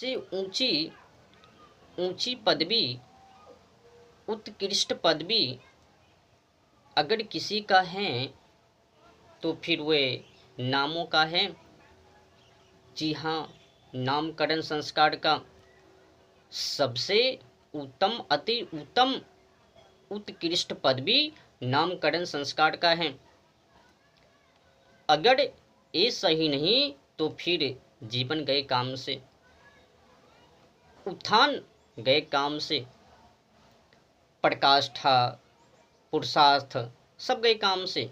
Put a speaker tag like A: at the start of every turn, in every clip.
A: से ऊंची ऊंची पदवी, उत्कृष्ट पदवी अगर किसी का है तो फिर वे नामों का है। जी हाँ, नामकरण संस्कार का सबसे उत्तम, अति उत्तम, उत्कृष्ट पदवी नामकरण संस्कार का है। अगर ये सही नहीं तो फिर जीवन गए काम से, उत्थान गए काम से, प्रकाष्ठा, पुरुषार्थ सब गए काम से,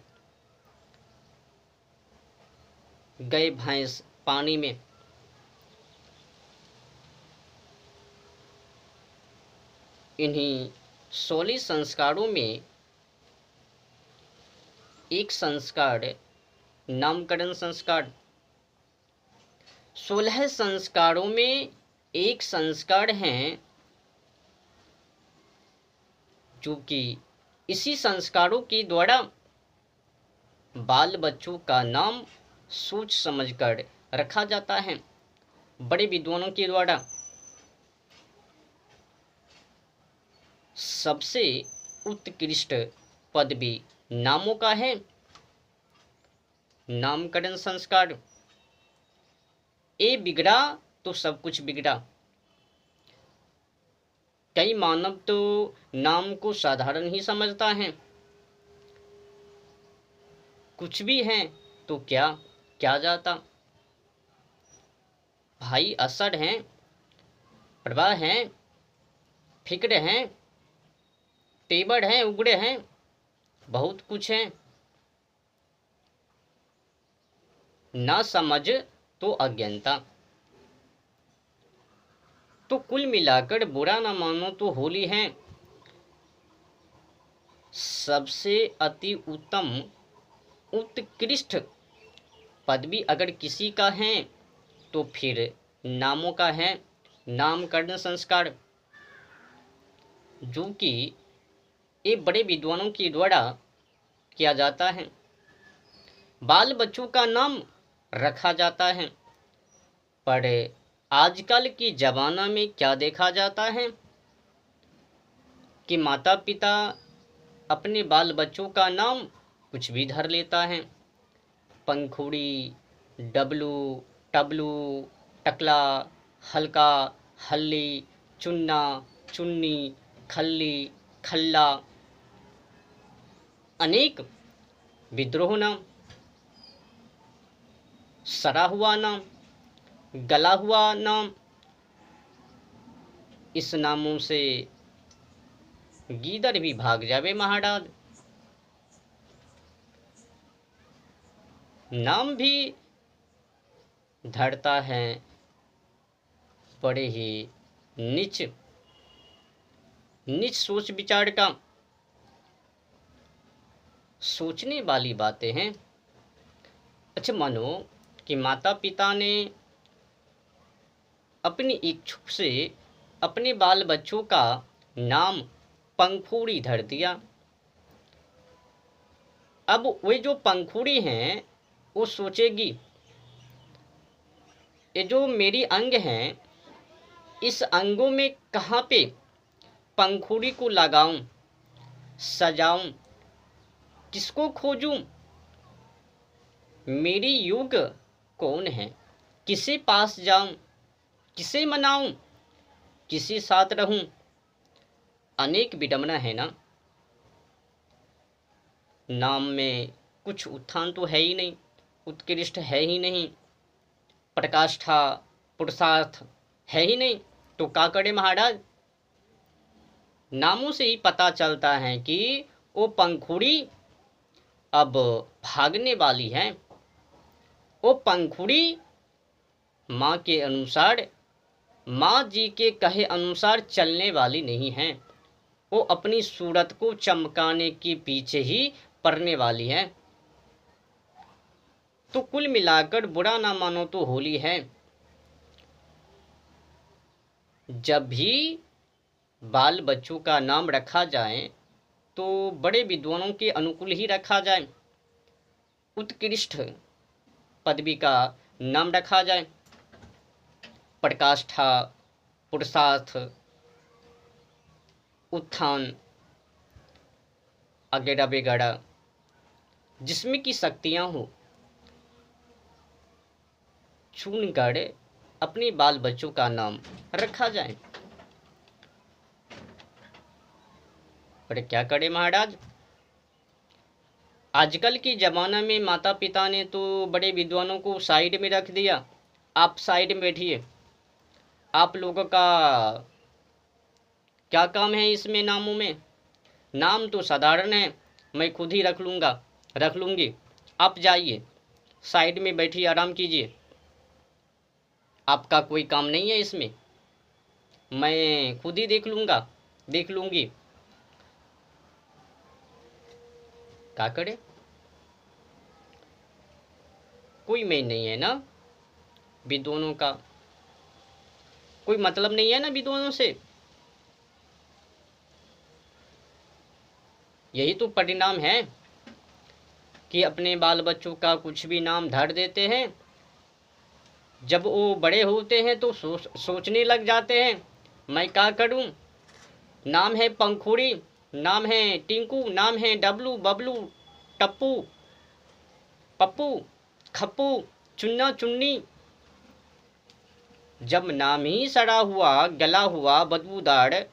A: गए भैंस पानी में। इन्हीं 16 संस्कारों में एक संस्कार नामकरण संस्कार, 16 संस्कारों में एक संस्कार है जो कि इसी संस्कारों के द्वारा बाल बच्चों का नाम सोच समझकर रखा जाता है। बड़े विद्वानों के द्वारा सबसे उत्कृष्ट पदवी नामों का है नामकरण संस्कार। ये बिगड़ा तो सब कुछ बिगड़ा। कई मानव तो नाम को साधारण ही समझता है, कुछ भी है तो क्या क्या जाता। भाई असर हैं, प्रवाह हैं, फिक्र हैं, टेबड़ हैं, उगड़े हैं, बहुत कुछ है। ना समझ तो अज्ञानता। तो कुल मिलाकर बुरा ना मानो तो होली है सबसे अति उत्तम, उत्कृष्ट पदवी अगर किसी का है तो फिर नामों का है नामकरण संस्कार, जो कि ये बड़े विद्वानों के द्वारा किया जाता है। बाल बच्चों का नाम रखा जाता है। पर आजकल की जमाना में क्या देखा जाता है कि माता पिता अपने बाल बच्चों का नाम कुछ भी धर लेता है। पंखुड़ी, डबलू, टबलू, टकला, हल्का, हल्ली, चुन्ना, चुन्नी, खल्ली, खल्ला, अनेक विद्रोह नाम, सरा हुआ नाम, गला हुआ नाम। इस नामों से गीदड़ भी भाग जावे महाराज। नाम भी धरता है बड़े ही नीच नीच सोच विचार का। सोचने वाली बातें हैं। अच्छा, मानो कि माता पिता ने अपनी इच्छा से अपने बाल बच्चों का नाम पंखुड़ी धर दिया। अब वे जो पंखुड़ी हैं वो सोचेगी ये जो मेरी अंग हैं, इस अंगों में कहाँ पे पंखुड़ी को लगाऊं, सजाऊं, किसको खोजूं, मेरी युग कौन है, किसे पास जाऊं, किसे मनाऊं, किसी साथ रहूं। अनेक विडंबना है ना। नाम में कुछ उत्थान तो है ही नहीं, उत्कृष्ट है ही नहीं, प्रकाष्ठा, पुरुषार्थ है ही नहीं, तो क्या करे महाराज। नामों से ही पता चलता है कि वो पंखुड़ी अब भागने वाली है। वो पंखुड़ी माँ के अनुसार, माँ जी के कहे अनुसार चलने वाली नहीं है। वो अपनी सूरत को चमकाने के पीछे ही पड़ने वाली है। तो कुल मिलाकर बुरा ना मानो तो होली है। जब भी बाल बच्चों का नाम रखा जाए तो बड़े विद्वानों के अनुकूल ही रखा जाए, उत्कृष्ट पदवी का नाम रखा जाए। प्रकाष्ठा, पुरुषार्थ, उत्थान वगैरह वगैरह, जिसमें की शक्तियाँ हो, चुनकर अपने बाल बच्चों का नाम रखा जाए। पर क्या करें महाराज, आजकल के ज़माना में माता पिता ने तो बड़े विद्वानों को साइड में रख दिया। आप साइड में बैठिए, आप लोगों का क्या काम है इसमें नामों में? नाम तो साधारण है, मैं खुद ही रख लूँगी। आप जाइए, साइड में बैठिए, आराम कीजिए, आपका कोई काम नहीं है इसमें, मैं खुद ही देख लूँगी। क्या करे, कोई मैं नहीं है ना विद्वानों का, कोई मतलब नहीं है ना विद्वानों से। यही तो परिणाम है कि अपने बाल बच्चों का कुछ भी नाम धर देते हैं। जब वो बड़े होते हैं तो सोचने लग जाते हैं, मैं क्या करूं? नाम है पंखुड़ी, नाम है टिंकू, नाम है डबलू, बबलू, टप्पू, पप्पू, खप्पू, चुन्ना, चुन्नी। जब नाम ही सड़ा हुआ, गला हुआ, बदबूदार,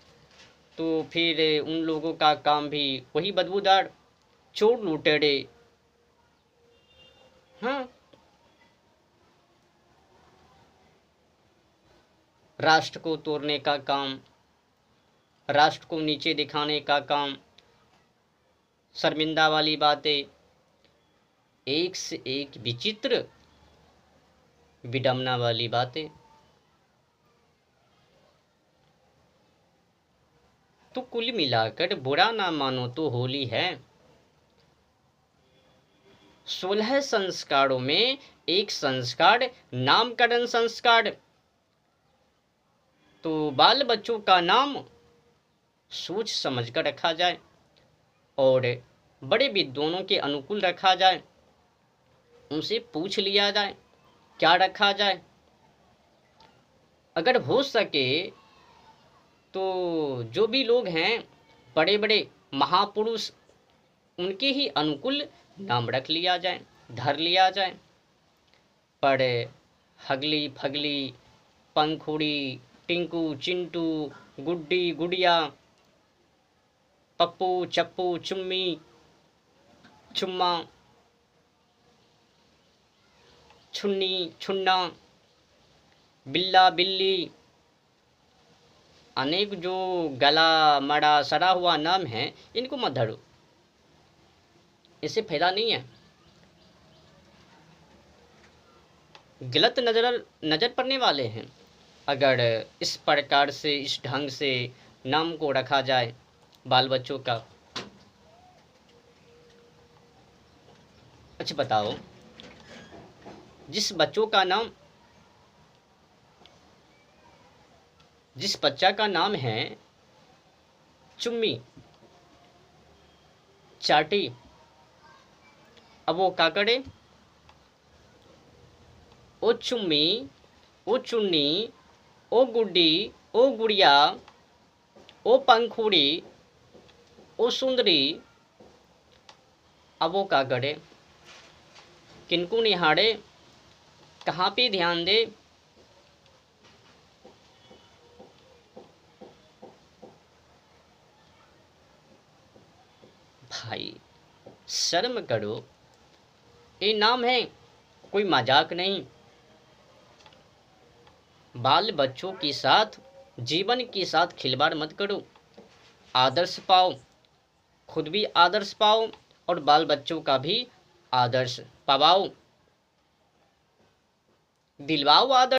A: तो फिर उन लोगों का काम भी वही बदबूदार, चोर लुटेरे। हाँ, राष्ट्र को तोड़ने का काम, राष्ट्र को नीचे दिखाने का काम, शर्मिंदा वाली बातें, एक से एक विचित्र विडंबना वाली बातें। तो कुल मिलाकर बुरा ना मानो तो होली है। 16 संस्कारों में एक संस्कार नामकरण संस्कार। तो बाल बच्चों का नाम सोच समझ कर रखा जाए और बड़े विद्वानों के अनुकूल रखा जाए। उनसे पूछ लिया जाए क्या रखा जाए। अगर हो सके तो जो भी लोग हैं बड़े बड़े महापुरुष, उनके ही अनुकूल नाम रख लिया जाए, धर लिया जाए। पर हगली फगली, पंखुड़ी, टिंकू, चिंटू, गुड्डी, गुड़िया, पप्पू, चप्पू, चुम्मी, चुम्मा, छुन्नी, छुन्ना, बिल्ला, बिल्ली, अनेक जो गला मड़ा सड़ा हुआ नाम है, इनको मत धरो, इससे फायदा नहीं है। गलत नज़र पड़ने वाले हैं अगर इस प्रकार से, इस ढंग से नाम को रखा जाए बाल बच्चों का। अच्छा बताओ, जिस बच्चा का नाम है चुम्मी, चाटी, अब वो क्या करे? ओ चुम्मी, ओ चुन्नी, ओ गुड्डी, ओ गुड़िया, ओ पंखुड़ी, ओ सुंदरी, अब वो क्या करे? किनको निहारे, कहाँ पे ध्यान दे? भाई शर्म करो, ये नाम है, कोई मजाक नहीं। बाल बच्चों के साथ, जीवन के साथ खिलवाड़ मत करो। आदर्श पाओ, खुद भी आदर्श पाओ और बाल बच्चों का भी आदर्श पाओ, दिलवाओ आदर्श।